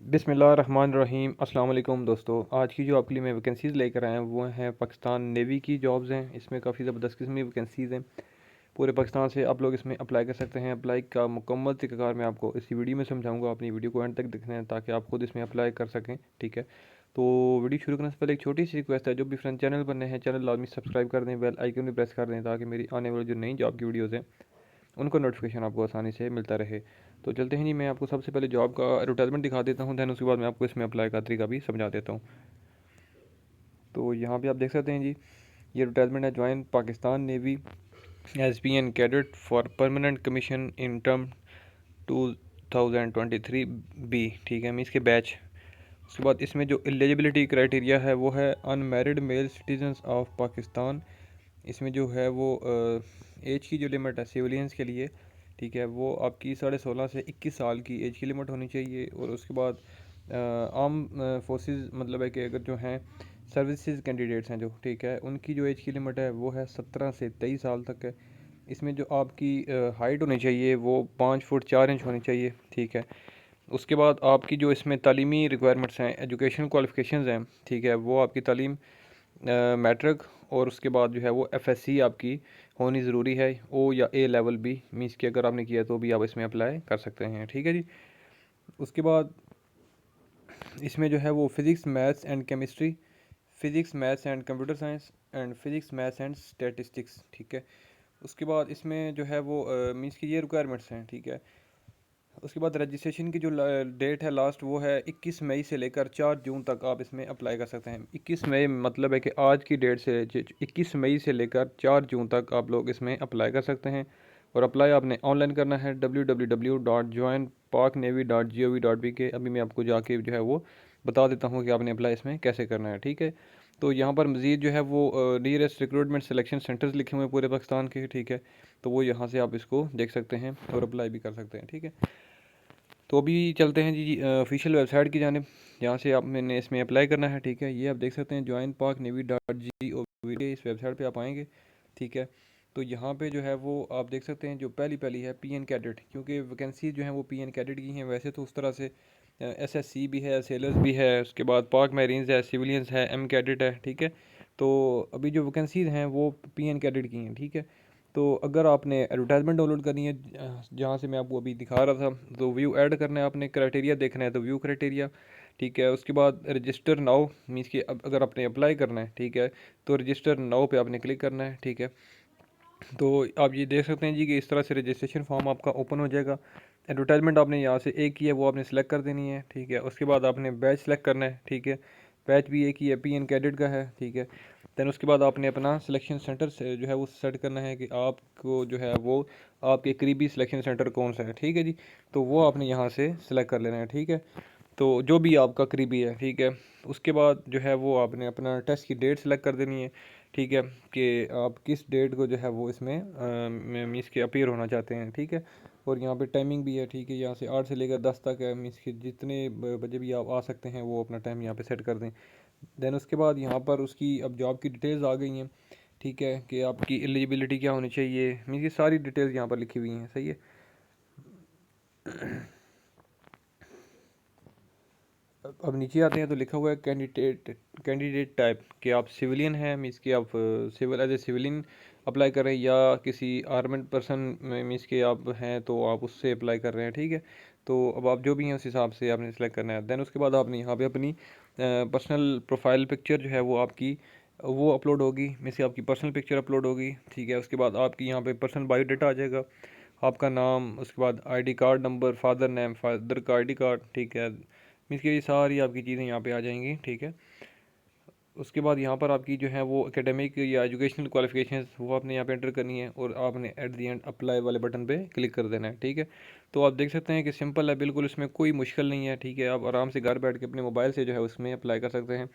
बिस्मिल्लाहिर्रहमानिर्रहीम। अस्सलाम वालेकुम दोस्तों, आज की जो आपके लिए मैं वैकेंसीज़ लेकर आया हूँ वो हैं पाकिस्तान नेवी की जॉब्स हैं। इसमें काफ़ी ज़बरदस्त किस्म की वैकेंसीज़ हैं। पूरे पाकिस्तान से आप लोग इसमें अप्लाई कर सकते हैं। अप्लाई का मुकम्मल तरीक़ाकार मैं आपको इसी वीडियो में समझाऊंगा। अपनी वीडियो को एंड तक देखना है ताकि आप खुद इसमें अप्लाई कर सकें। ठीक है, तो वीडियो शुरू करने से पहले एक छोटी सी रिक्वेस्ट है, जो भी फ्रेंड चैनल पर नए हैं चैनल लाजमी सब्सक्राइब कर दें, बेल आइकन भी प्रेस कर दें ताकि मेरी आने वाली जो नई जॉब की वीडियोज़ हैं उनको नोटिफिकेशन आपको आसानी से मिलता रहे। तो चलते हैं जी, मैं आपको सबसे पहले जॉब का एडवर्टाइजमेंट दिखा देता हूँ, दैन उसके बाद मैं आपको इसमें अप्लाई का तरीका भी समझा देता हूँ। तो यहाँ पे आप देख सकते हैं जी, ये एडवर्टाइजमेंट है, join Pakistan navy as P N cadet for permanent commission in term 2023 B. ठीक है, मीन्स के बैच। उसके बाद इसमें जो एलिजिबिलिटी क्राइटेरिया है वो है unmarried mail citizens of Pakistan. इसमें जो है वो एज की जो लिमिट है सिविलियंस के लिए, ठीक है, वो आपकी 16.5 से 21 साल की एज की लिमिट होनी चाहिए। और उसके बाद आर्म फोर्सेस मतलब है कि अगर जो हैं सर्विसेज कैंडिडेट्स हैं जो, ठीक है, उनकी जो एज की लिमिट है वो है 17 से 23 साल तक है। इसमें जो आपकी हाइट होनी चाहिए वो 5 फुट 4 इंच होनी चाहिए। ठीक है, उसके बाद आपकी जो इसमें तालीमी रिक्वायरमेंट्स हैं, एजुकेशन क्वालिफ़िकेशंस हैं, ठीक है, वो आपकी तालीम मैट्रिक और उसके बाद जो है वो एफएससी आपकी होनी ज़रूरी है, ओ या ए लेवल भी, मीन्स कि अगर आपने किया तो भी आप इसमें अप्लाई कर सकते हैं। ठीक है जी, उसके बाद इसमें जो है वो physics maths and chemistry, physics maths and computer science and physics maths and statistics. ठीक है, उसके बाद इसमें जो है वो मीन्स की ये रिक्वायरमेंट्स हैं। ठीक है, उसके बाद रजिस्ट्रेशन की जो डेट है लास्ट, वो है 21 मई से लेकर 4 जून तक आप इसमें अप्लाई कर सकते हैं। 21 मई मतलब है कि आज की डेट से 21 मई से लेकर 4 जून तक आप लोग इसमें अप्लाई कर सकते हैं। और अप्लाई आपने ऑनलाइन करना है www.joinparknavy.gov.pk। अभी मैं आपको जाके जो है वो बता देता हूँ कि आपने अप्लाई इसमें कैसे करना है। ठीक है, तो यहाँ पर मज़ीद जो है वो नियरेस्ट रिक्रूटमेंट सिलेक्शन सेंटर्स लिखे हुए हैं पूरे पाकिस्तान के। ठीक है, तो वो यहाँ से आप इसको देख सकते हैं और अप्लाई भी कर सकते हैं। ठीक है, तो अभी चलते हैं जी ऑफिशियल वेबसाइट की जानिब, जहाँ से आप मैंने इसमें अप्लाई करना है। ठीक है, ये आप देख सकते हैं join Pak navy dot G O V, इस वेबसाइट पे आप आएंगे। ठीक है, तो यहाँ पे जो है वो आप देख सकते हैं जो पहली पहली है पीएन कैडेट, क्योंकि वैकेंसी जो है वो पीएन कैडेट की हैं। वैसे तो उस तरह से एसएससी भी है, सेलर्स भी है, उसके बाद पाक मैरीन्स है, सिविलियंस है, एम कैडेट है। ठीक है, तो अभी जो वैकेंसीज़ हैं वो पीएन कैडेट की हैं। ठीक है, तो अगर आपने एडवर्टाइजमेंट डाउनलोड करनी है जहाँ से मैं आपको अभी दिखा रहा था, तो व्यू ऐड करना है, आपने क्राइटेरिया देखना है तो व्यू क्राइटेरिया। ठीक है, उसके बाद रजिस्टर नाउ, मीन्स कि अगर आपने अप्लाई करना है, ठीक है, तो रजिस्टर नाउ पे आपने क्लिक करना है। ठीक है, तो आप ये देख सकते हैं जी कि इस तरह से रजिस्ट्रेशन फॉर्म आपका ओपन हो जाएगा। एडवर्टाइजमेंट आपने यहाँ से एक ही है वो आपने सेलेक्ट कर देनी है। ठीक है, उसके बाद आपने बैच सेलेक्ट करना है। ठीक है, बैच भी एक ही है, पीएन कैडेट का है। ठीक है, दैन उसके बाद आपने अपना सिलेक्शन सेंटर से जो है वो सेट करना है कि आपको जो है वो आपके करीबी सिलेक्शन सेंटर कौन सा है। ठीक है जी, तो वो आपने यहाँ से सिलेक्ट कर लेना है। ठीक है, तो जो भी आपका करीबी है। ठीक है, उसके बाद जो है वो आपने अपना टेस्ट की डेट सेलेक्ट कर देनी है। ठीक है, कि आप किस डेट को जो है वो इसमें मीन्स के अपीयर होना चाहते हैं। ठीक है, और यहाँ पे टाइमिंग भी है। ठीक है, यहाँ से 8 से लेकर 10 तक है, मीन्स कि जितने बजे भी आप आ सकते हैं वो अपना टाइम यहाँ पे सेट कर दें। दैन उसके बाद यहाँ पर उसकी अब जॉब की डिटेल्स आ गई हैं। ठीक है, कि आपकी एलिजिबिलिटी क्या होनी चाहिए, मीन्स की सारी डिटेल्स यहाँ पर लिखी हुई हैं। सही है, अब नीचे आते हैं तो लिखा हुआ है कैंडिडेट टाइप, कि आप सिविलियन हैं, मीन्स कि आप civil as a civilian apply कर रहे हैं, या किसी आर्मेड पर्सन मीन्स कि आप हैं तो आप उससे अप्लाई कर रहे हैं। ठीक है, तो अब आप जो भी हैं उस हिसाब से आपने सेलेक्ट करना है। दैन उसके बाद आपने यहाँ पे अपनी पर्सनल प्रोफाइल पिक्चर जो है वो आपकी वो अपलोड होगी, मीन्स कि आपकी पर्सनल पिक्चर अपलोड होगी। ठीक है, उसके बाद आपकी यहाँ पे पर्सनल बायोडाटा आ जाएगा, आपका नाम, उसके बाद ID card number, father name, father का आईडी कार्ड। ठीक है, मीन्स कि ये सारी आपकी चीज़ें यहाँ पे आ जाएंगी। ठीक है, उसके बाद यहाँ पर आपकी जो है वो एकेडमिक या एजुकेशनल क्वालिफिकेशंस वो आपने यहाँ पे एंटर करनी है, और आपने एट दी एंड अप्लाई वाले बटन पे क्लिक कर देना है। ठीक है, तो आप देख सकते हैं कि सिंपल है बिल्कुल, इसमें कोई मुश्किल नहीं है। ठीक है, आप आराम से घर बैठ के अपने मोबाइल से जो है उसमें अप्लाई कर सकते हैं।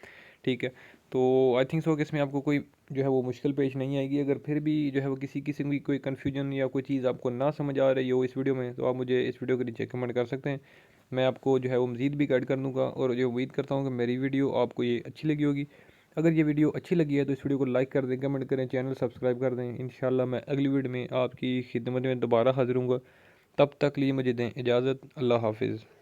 ठीक है, तो आई थिंक सो कि इसमें आपको कोई जो है वो मुश्किल पेश नहीं आएगी। अगर फिर भी जो है वो किसी किस्म की कोई कन्फ्यूजन या कोई चीज़ आपको ना समझ आ रही हो इस वीडियो में, तो आप मुझे इस वीडियो के नीचे कमेंट कर सकते हैं। मैं आपको जो है वो मज़ीद भी गाइड कर दूँगा, और जो उम्मीद करता हूँ कि मेरी वीडियो आपको ये अच्छी लगी होगी। अगर ये वीडियो अच्छी लगी है तो इस वीडियो को लाइक कर दें, कमेंट करें, चैनल सब्सक्राइब कर दें। इंशाल्लाह मैं अगली वीडियो में आपकी खिदमत में दोबारा हाजिर हूँगा। तब तक लिए मुझे दें इजाज़त। अल्लाह हाफिज़।